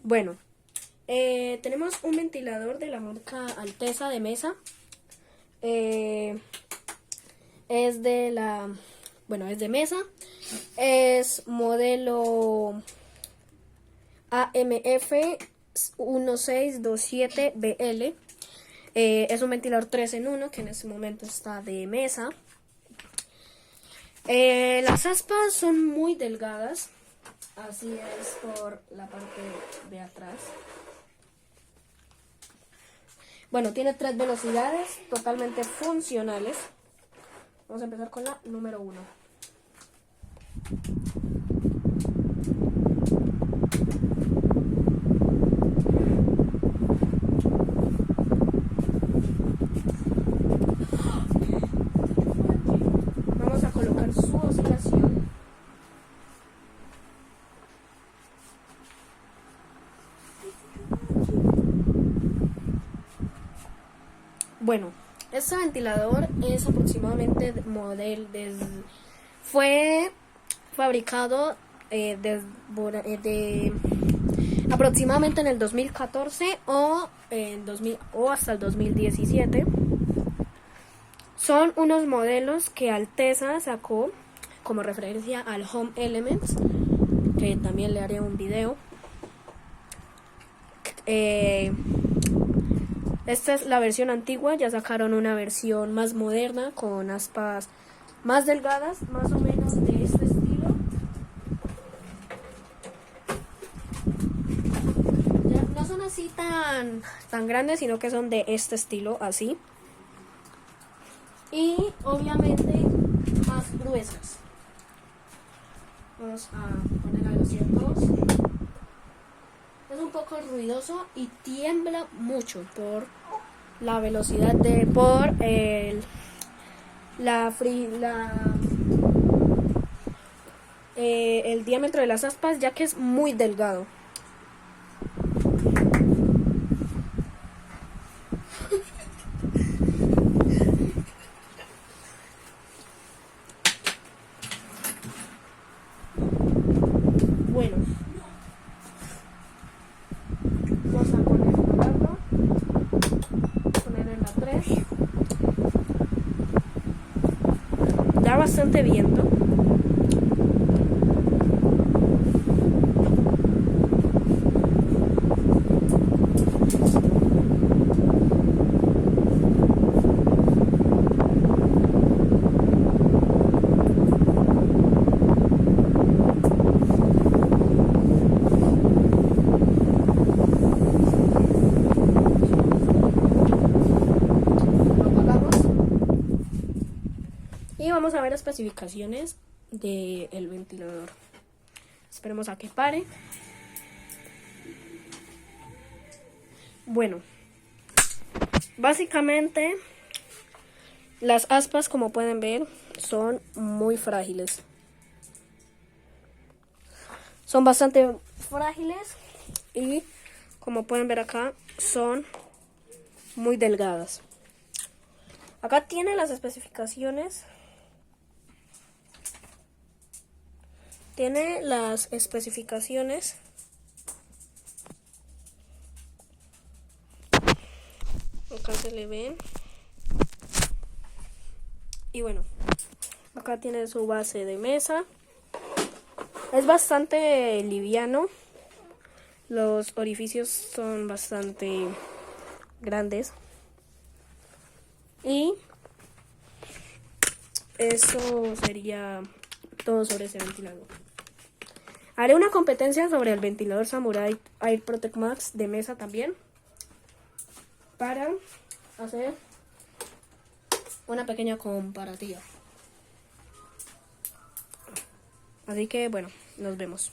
Bueno, tenemos un ventilador de la marca Alteza de mesa. Es de mesa. Es modelo AMF 1627BL. Es un ventilador 3 en 1 que en este momento está de mesa. Las aspas son muy delgadas. Así es por la parte de atrás. Bueno, tiene 3 velocidades totalmente funcionales. Vamos a empezar con la número 1. Vamos a colocar su oscilación. Bueno, este ventilador es aproximadamente fue fabricado aproximadamente en el 2014 o hasta el 2017. Son unos modelos que Alteza sacó como referencia al Home Elements, que también le haré un video. Esta es la versión antigua, ya sacaron una versión más moderna con aspas más delgadas, más o menos de este estilo. Ya no son así tan grandes, sino que son de este estilo, así. Y obviamente más gruesas. Vamos a poner a los 102. Es un poco ruidoso y tiembla mucho por la velocidad el diámetro de las aspas, ya que es muy delgado. Bueno, vamos a poner el alto, poner en la 3. Da bastante viento. Y vamos a ver especificaciones del ventilador. Esperemos a que pare. Bueno, básicamente las aspas, como pueden ver, son muy frágiles. Son bastante frágiles y, como pueden ver acá, son muy delgadas. Acá tiene las especificaciones. Tiene las especificaciones. Acá se le ven. Y bueno, acá tiene su base de mesa. Es bastante liviano. Los orificios son bastante grandes. Y eso sería todo sobre ese ventilador. Haré una competencia sobre el ventilador Samurai Air Protect Max de mesa también, para hacer una pequeña comparativa. Así que bueno, nos vemos.